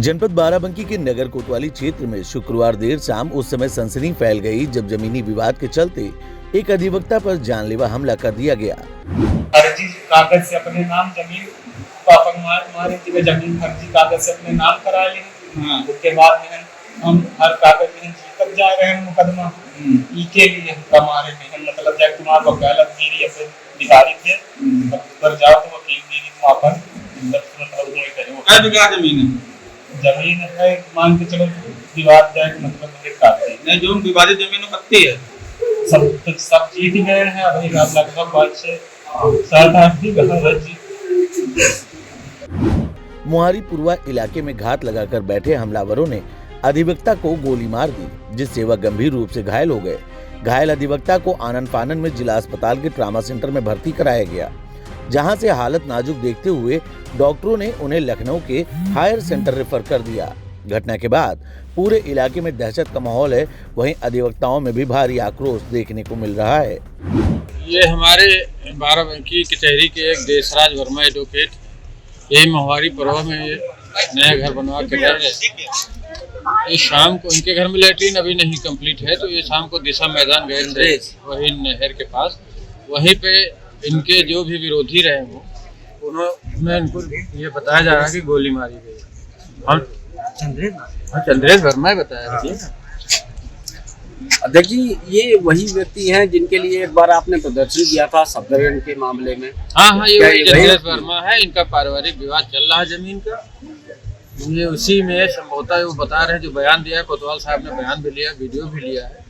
जनपद बाराबंकी के नगर कोतवाली क्षेत्र में शुक्रवार देर शाम उस समय सनसनी फैल गई जब जमीनी विवाद के चलते एक अधिवक्ता पर जानलेवा हमला कर दिया गया। फर्जी कागज से अपने नाम जमीन जमीन फर्जी कागज से अपने नाम करा ली। उसके बाद में हम हर कागज में जीत जा रहे हैं मुकदमा के लिए हमारे में मतलब जब तुम्हारा वकालत मेरी अपने अधिकारी थे पर जाओ तो वकील मेरी वहाँ पर मतलब जमीन है जमीन है मान के चलो विवाद जाए मतलब नहीं जो विवादित जमीन कत्ती है सब जीत गए हैं। अभी लगभग 5 से 7-8 भी घर जी। मुहारी पुरवा इलाके में घात लगाकर बैठे हमलावरों ने अधिवक्ता को गोली मार दी, जिससे वह गंभीर रूप से घायल हो गए। घायल अधिवक्ता को आनन फानन में जिला अस्पताल के ट्रामा सेंटर में भर्ती कराया गया, जहां से हालत नाजुक देखते हुए डॉक्टरों ने उन्हें लखनऊ के हायर सेंटर रेफर कर दिया। घटना के बाद पूरे इलाके में दहशत का माहौल है, वहीं अधिवक्ताओं में भी भारी आक्रोश देखने को मिल रहा है। ये हमारे बाराबंकी कचहरी के एक देशराज वर्मा एडवोकेट ये मोहारी परवा में नया घर बनवा के रह रहे। ये शाम को इनके घर में लैट्रीन अभी नहीं कंप्लीट है, तो ये शाम को दिशा मैदान गए थे वही नहर के पास। वहीं पे इनके जो भी विरोधी रहे वो उन्होंने इनको ये बताया जा रहा है कि गोली मारी गई। हम चंद्रेश वर्मा ही बताया। देखिए ये वही व्यक्ति हैं जिनके लिए एक बार आपने प्रदर्शन किया था सफदरजंग के मामले में। हाँ ये वही चंद्रेश वर्मा है। इनका पारिवारिक विवाद चल रहा है जमीन का। ये उसी में संभवतः वो बता रहे हैं जो बयान दिया है। कोतवाल साहब ने बयान भी लिया, वीडियो भी लिया है।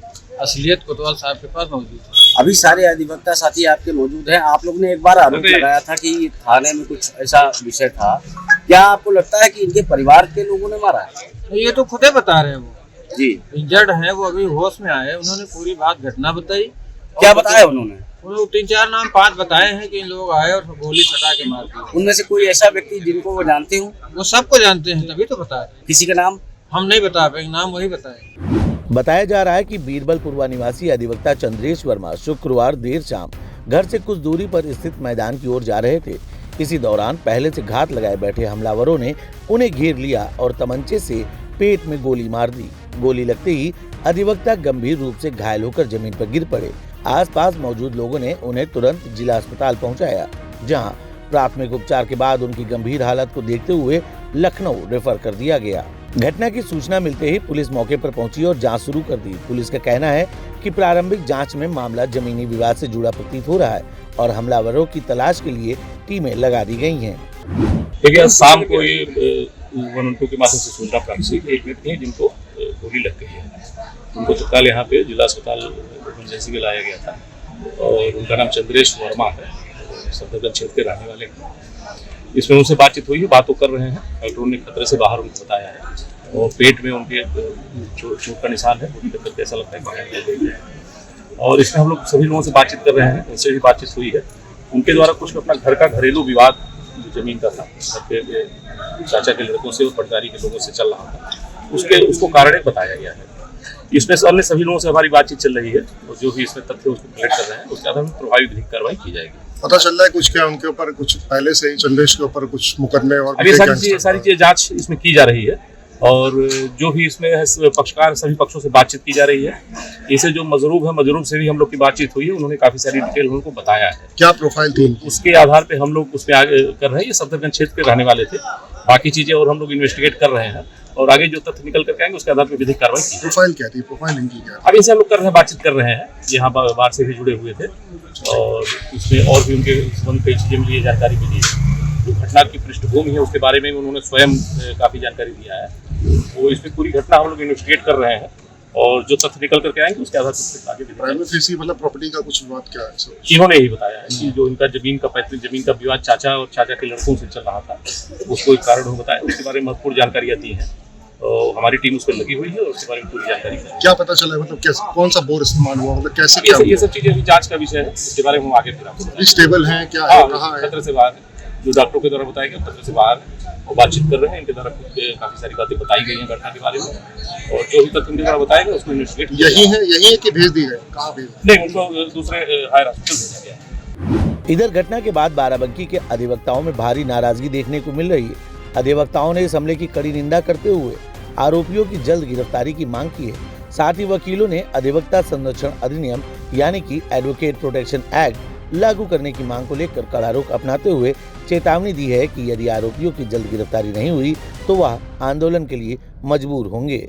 असलियत कोतवाल साहब के पास मौजूद है। अभी सारे अधिवक्ता साथी आपके मौजूद हैं। आप लोग ने एक बार आरोप लगाया था कि थाने में कुछ ऐसा विषय था। क्या आपको लगता है कि इनके परिवार के लोगों ने मारा है? ये तो खुद ही बता रहे हैं वो जी इंजर्ड है, वो अभी होश में आए। उन्होंने पूरी बात घटना बताई। क्या बताया उन्होंने? 3-4 नाम 5 बताए हैं कि इन लोग आए और गोली सटा के मार दी। उनमें से कोई ऐसा व्यक्ति जिनको वो जानते हो? वो सबको जानते हैं, तभी तो बता रहे। किसी का नाम हम नहीं बता पाएंगे, नाम वही बताए। बताया जा रहा है कि बीरबलपुरवा निवासी अधिवक्ता चंद्रेश वर्मा शुक्रवार देर शाम घर से कुछ दूरी पर स्थित मैदान की ओर जा रहे थे। इसी दौरान पहले से घात लगाए बैठे हमलावरों ने उन्हें घेर लिया और तमंचे से पेट में गोली मार दी। गोली लगते ही अधिवक्ता गंभीर रूप से घायल होकर जमीन पर गिर पड़े। आसपास मौजूद लोगों ने उन्हें तुरंत जिला अस्पताल पहुंचाया, जहां प्राथमिक उपचार के बाद उनकी गंभीर हालत को देखते हुए लखनऊ रेफर कर दिया गया। घटना की सूचना मिलते ही पुलिस मौके पर पहुंची और जांच शुरू कर दी। पुलिस का कहना है कि प्रारंभिक जांच में मामला जमीनी विवाद से जुड़ा प्रतीत हो रहा है और हमलावरों की तलाश के लिए टीमें लगा दी गई हैं। देखिए शाम को ये 112 के माध्यम से सूचना प्राप्त हुई कि एक व्यक्ति है जिनको गोली लग गई है। उनको तत्काल यहाँ पे जिला अस्पताल इमरजेंसी में लाया गया था और उनका नाम चंद्रेश वर्मा है, सफदरजंग क्षेत्र के रहने वाले। इसमें उनसे बातचीत हुई है, बात तो कर रहे हैं। डॉक्टरों ने खतरे से बाहर उनको बताया है और पेट में उनके चोट का निशान है। ऐसा लगता है और इसमें हम लोग सभी लोगों से बातचीत कर रहे हैं। उनसे भी बातचीत हुई है। उनके द्वारा कुछ अपना घर का घरेलू विवाद जो जमीन का था, घर के चाचा के लड़कों से और पटदारी के लोगों से चल रहा था, उसको कारण बताया गया है। इसमें अन्य सभी लोगों से हमारी बातचीत चल रही है और जो भी इसमें तथ्य उसको कलेक्ट कर रहे हैं उसके आधार पर प्रभावी विधिक कार्रवाई की जाएगी। पता चल रहा है कुछ क्या उनके ऊपर कुछ पहले से ही चंद्रेश के ऊपर कुछ मुकदमे और अभी सारी चीजें जांच इसमें की जा रही है और जो भी इसमें पक्षकार सभी पक्षों से बातचीत की जा रही है। इसे जो मजरूब है, मजरूब से भी हम लोग की बातचीत हुई है। उन्होंने काफी सारी डिटेल उनको बताया है। क्या प्रोफाइल थी उसके आधार पे हम लोग उसमें आगे कर रहे हैं। ये सफदरजंग क्षेत्र के रहने वाले थे। बाकी चीजें और हम लोग इन्वेस्टिगेट कर रहे हैं और आगे जो तथ्य निकल करके आएंगे उसके आधार पर विधिक कार्रवाई की। प्रोफाइल क्या थी? प्रोफाइल नहीं की क्या? अभी इसे हम लोग कर रहे हैं, बातचीत कर रहे हैं। यहाँ बाहर से भी जुड़े हुए थे और इसमें और भी उनके संबंध कई चीजें मिली है, जानकारी मिली है। जो घटना की पृष्ठभूमि है उसके बारे में उन्होंने स्वयं काफी जानकारी दिया है। वो इसमें पूरी घटना हम लोग इन्वेस्टिगेट कर रहे हैं और जो तथ्य निकल करके आएंगे उसके आधार पर आगे मतलब प्रॉपर्टी का कुछ विवाद क्या है? इन्होंने ही बताया है कि जो इनका जमीन का पैतृक जमीन का विवाद चाचा और चाचा के लड़कों से चल रहा था, उसको एक कारण बताया। उसके बारे में महत्वपूर्ण जानकारियाँ दी हैं। तो हमारी टीम उस पर लगी हुई है और उसके बारे में पूरी जानकारी है। क्या पता चला मतलब कैसे, कौन सा बोर इस्तेमाल हुआ, मतलब कैसे ये सब चीजें जांच का विषय है। इसके बारे में हम आगे फिर आपको स्टेबल है क्या? खतरे से बाहर जो डॉक्टरों के द्वारा बताया गया खतरे से बाहर वो बातचीत कर रहे हैं। इनके द्वारा काफी सारी बातें बताई गई हैं घटना के बारे में और जो भी तथ्य इनके द्वारा बताया गया उसको इन्वेस्टिगेट यही है कि भेज दी गई? कहाँ भेज? नहीं, उनको दूसरे हायर हॉस्पिटल भेजा गया। इधर घटना के बाद बाराबंकी के अधिवक्ताओं में भारी नाराजगी देखने को मिल रही है। अधिवक्ताओं ने इस हमले की कड़ी निंदा करते हुए आरोपियों की जल्द गिरफ्तारी की मांग की है। साथ ही वकीलों ने अधिवक्ता संरक्षण अधिनियम यानी कि एडवोकेट प्रोटेक्शन एक्ट लागू करने की मांग को लेकर कड़ा रुख अपनाते हुए चेतावनी दी है कि यदि आरोपियों की जल्द गिरफ्तारी नहीं हुई तो वह आंदोलन के लिए मजबूर होंगे।